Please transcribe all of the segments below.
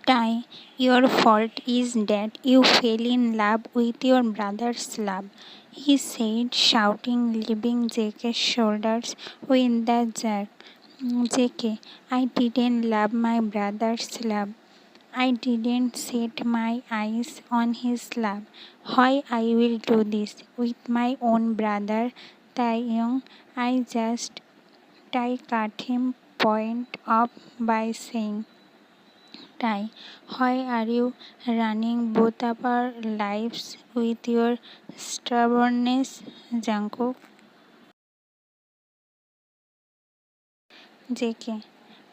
Tai, your fault is that you fell in love with your brother's love, he said, shouting, leaving Jake's shoulders with the jerk. Jake, I didn't love my brother's love. I didn't set my eyes on his love. Why I will do this with my own brother, Taeyong? I just Tai cut him point off by saying, Tai, why are you running both of our lives with your stubbornness, Jungkook? JK,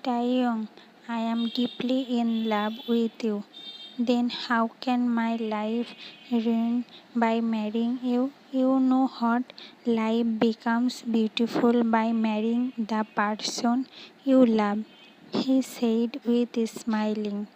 Taeyong, I am deeply in love with you. Then how can my life ruin by marrying you? You know what? Life becomes beautiful by marrying the person you love, he said with a smiling.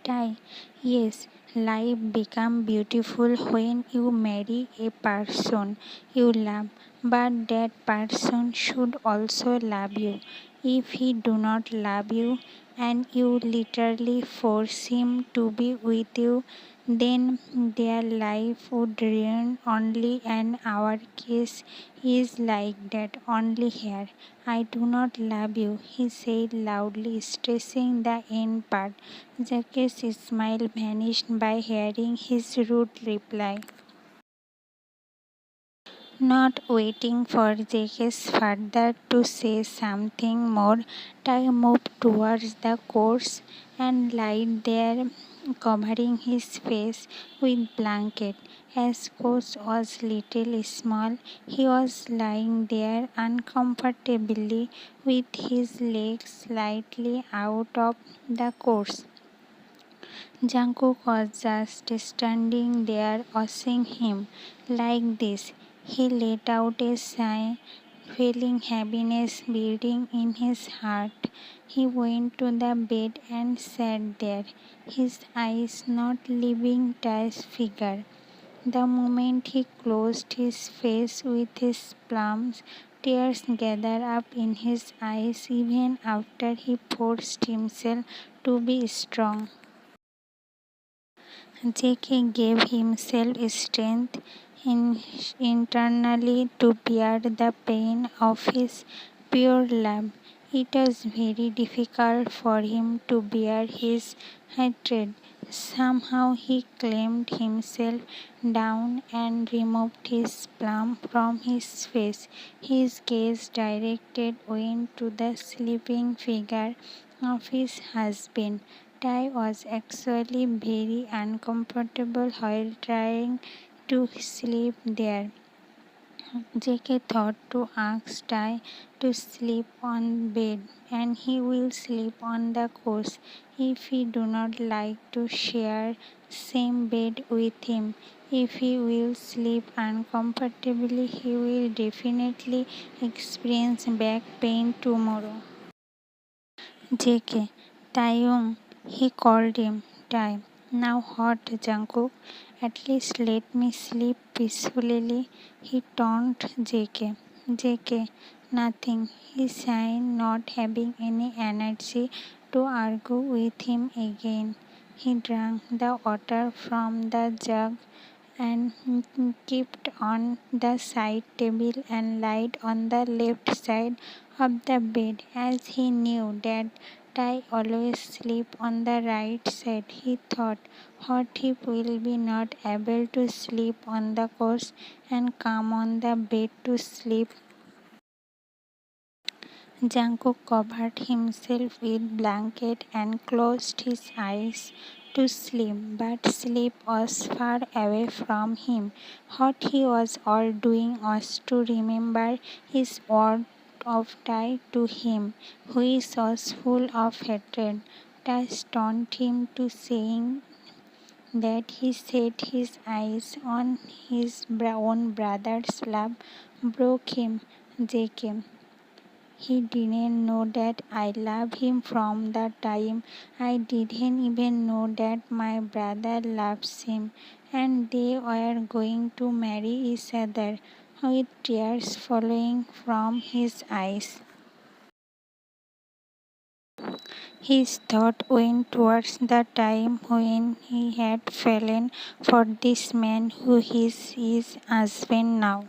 Tai, yes, life become beautiful when you marry a person you love, but that person should also love you. If he do not love you and you literally force him to be with you, then their life would ruin only, and our case is like that only here. I do not love you, he said loudly, stressing the end part. Jack's smile vanished by hearing his rude reply. Not waiting for Jack's father to say something more, Ty moved towards the course and lied there, covering his face with blanket. As coach was little small, he was lying there uncomfortably with his legs slightly out of the course. Jungkook was just standing there watching him. Like this, he let out a sigh, feeling happiness building in his heart. He went to the bed and sat there, his eyes not leaving Ty's figure. The moment he closed his face with his palms, tears gathered up in his eyes even after he forced himself to be strong. J.K. gave himself strength internally to bear the pain of his pure love. It was very difficult for him to bear his hatred. Somehow he calmed himself down and removed his palm from his face. His gaze directed went to the sleeping figure of his husband. Tai was actually very uncomfortable while trying to sleep there. JK thought to ask Tai to sleep on bed and he will sleep on the couch if he do not like to share same bed with him. If he will sleep uncomfortably, he will definitely experience back pain tomorrow. JK, Taeyong, he called him. Tai, now what, Jungkook? At least let me sleep peacefully, he taunted JK. JK, nothing, he sighed, not having any energy to argue with him again. He drank the water from the jug and kept on the side table and lied on the left side of the bed, as he knew that I always sleep on the right side. He thought, what if will be not able to sleep on the couch and come on the bed to sleep? Jungkook covered himself with blanket and closed his eyes to sleep, but sleep was far away from him. What he was all doing was to remember his word of tie to him, which was full of hatred. Tai stoned him to saying that he set his eyes on his own brother's love broke him. JK. He didn't know that I loved him from the time I didn't even know that my brother loves him, and they were going to marry each other with tears flowing from his eyes. His thought went towards the time when he had fallen for this man who is his husband now.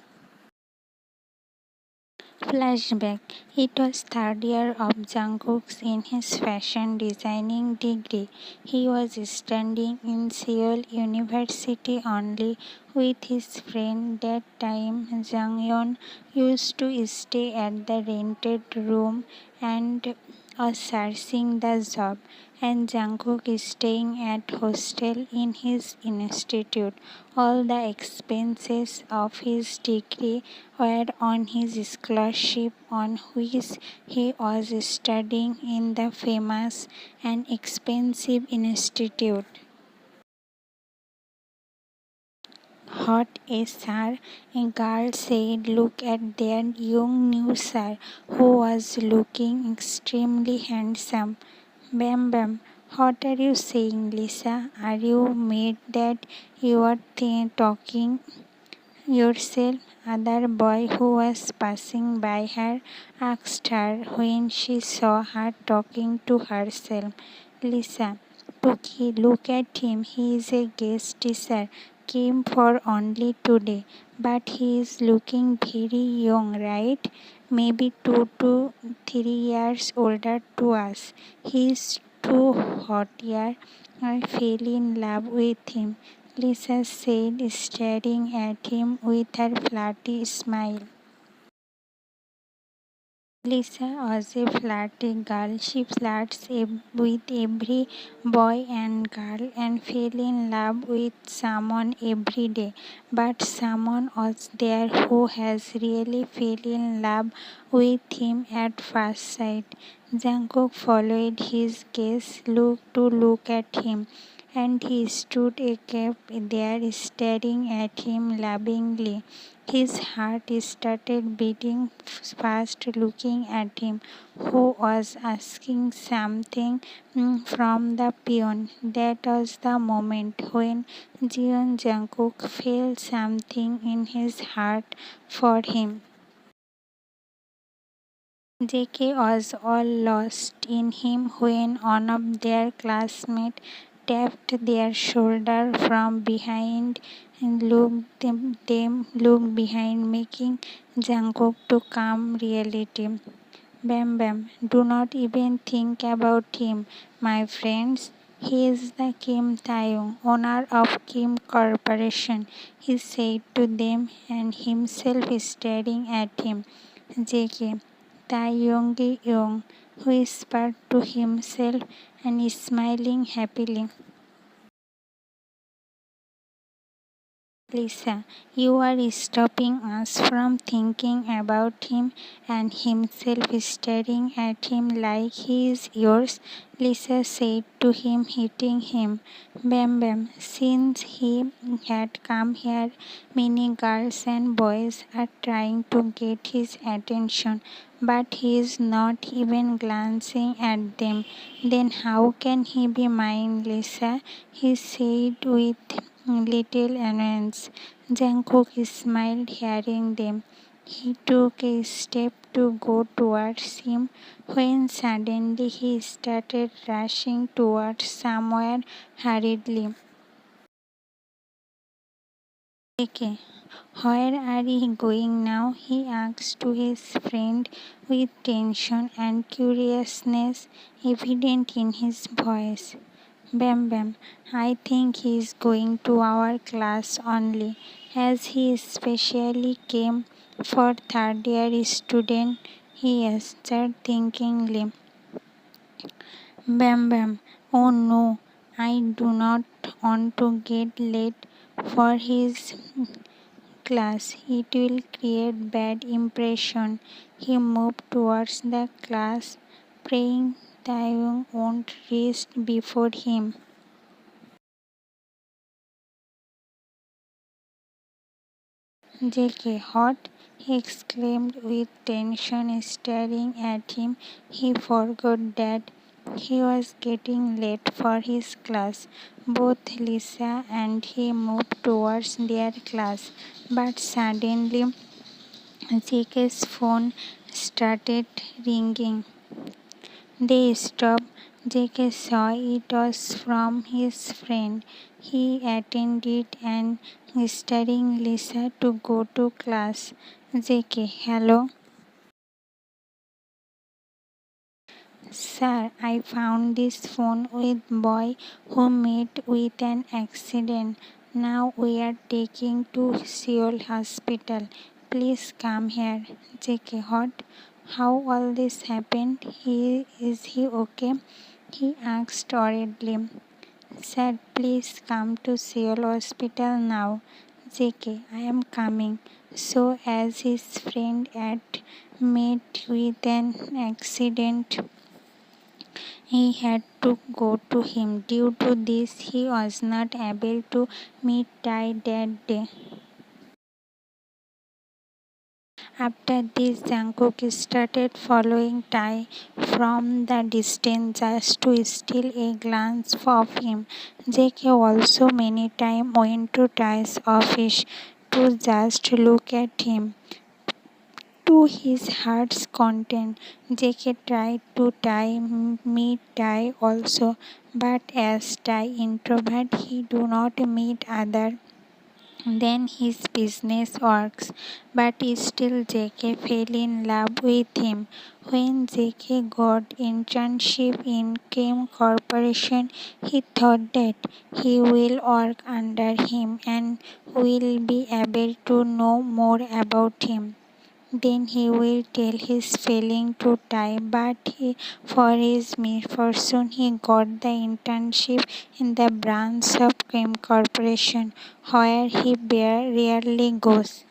Flashback. It was third year of Jungkook's in his fashion designing degree. He was studying in Seoul University only with his friend. That time Jungyeon used to stay at the rented room and was searching the job, and Jungkook is staying at hostel in his institute. All the expenses of his degree were on his scholarship on which he was studying in the famous and expensive institute. Hot as sir, a girl said, "Look at that young new sir who was looking extremely handsome." Bam Bam, what are you saying, Lisa? Are you mad that you are talking yourself? Other boy who was passing by her asked her when she saw her talking to herself. Lisa, Tuki, look at him. He is a guest teacher. Came for only today. But he is looking very young, right? Maybe 2 to 3 years older to us. He is too hot here. I fell in love with him, Lisa said, staring at him with her flirty smile. Lisa was a flirty girl. She flirts with every boy and girl and fell in love with someone every day. But someone was there who has really fell in love with him at first sight. Jungkook followed his gaze to look at him, and he stood a gap there staring at him lovingly. His heart started beating fast looking at him, who was asking something from the peon. That was the moment when Jeon Jungkook felt something in his heart for him. JK was all lost in him when one of their classmates tapped their shoulder from behind and them look behind, making Jungkook to calm reality. Bam Bam, do not even think about him, my friends. He is the Kim Taeyong, owner of Kim Corporation, he said to them and himself staring at him. JK, Taeyong whispered to himself and smiling happily. Lisa, you are stopping us from thinking about him and himself staring at him like he is yours, Lisa said to him, hitting him. Bam Bam, since he had come here, many girls and boys are trying to get his attention, but he is not even glancing at them. Then how can he be mine, Lisa? He said with little annoyance. Jungkook smiled hearing them. He took a step to go towards him when suddenly he started rushing towards somewhere hurriedly. Okay, where are you going now? He asked to his friend with tension and curiousness evident in his voice. Bam Bam, I think he is going to our class only, as he especially came for third year student, he answered thinkingly. Bam Bam, oh no, I do not want to get late for his class. It will create bad impression. He moved towards the class, praying Taeyong won't reach before him. JK, what? He exclaimed with tension, staring at him. He forgot that he was getting late for his class. Both Lisa and he moved towards their class, but suddenly JK's phone started ringing. They stopped. JK saw it was from his friend. He attended and stirring Lisa to go to class. JK, hello. Sir, I found this phone with boy who met with an accident. Now we are taking to Seoul Hospital. Please come here. JK, what? How all this happened? Is he okay? He asked worriedly. Sir, please come to Seoul Hospital now. JK, I am coming. So as his friend had met with an accident, he had to go to him. Due to this, he was not able to meet Tai that day. After this, Jungkook started following Tai from the distance just to steal a glance of him. JK also many times went to Tai's office to just look at him. To his heart's content, JK tried to meet Tai also, but as Tai introvert, he do not meet other than his business works. But still, JK fell in love with him. When JK got internship in Kim Corporation, he thought that he will work under him and will be able to know more about him. Then he will tell his feeling to Tai, but for his misfortune, he got the internship in the branch of Cream Corporation, where he rarely goes.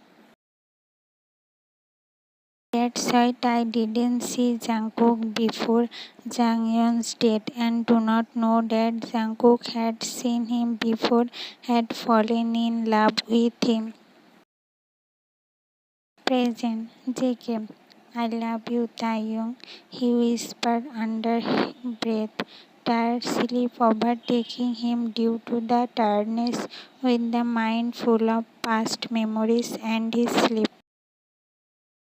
That's why Tai didn't see Jungkook before Janghyun's death and do not know that Jungkook had seen him before, had fallen in love with him. Present. JK. I love you, Taeyong, he whispered under breath. Tired sleep overtaking him due to the tiredness, with the mind full of past memories and his sleep.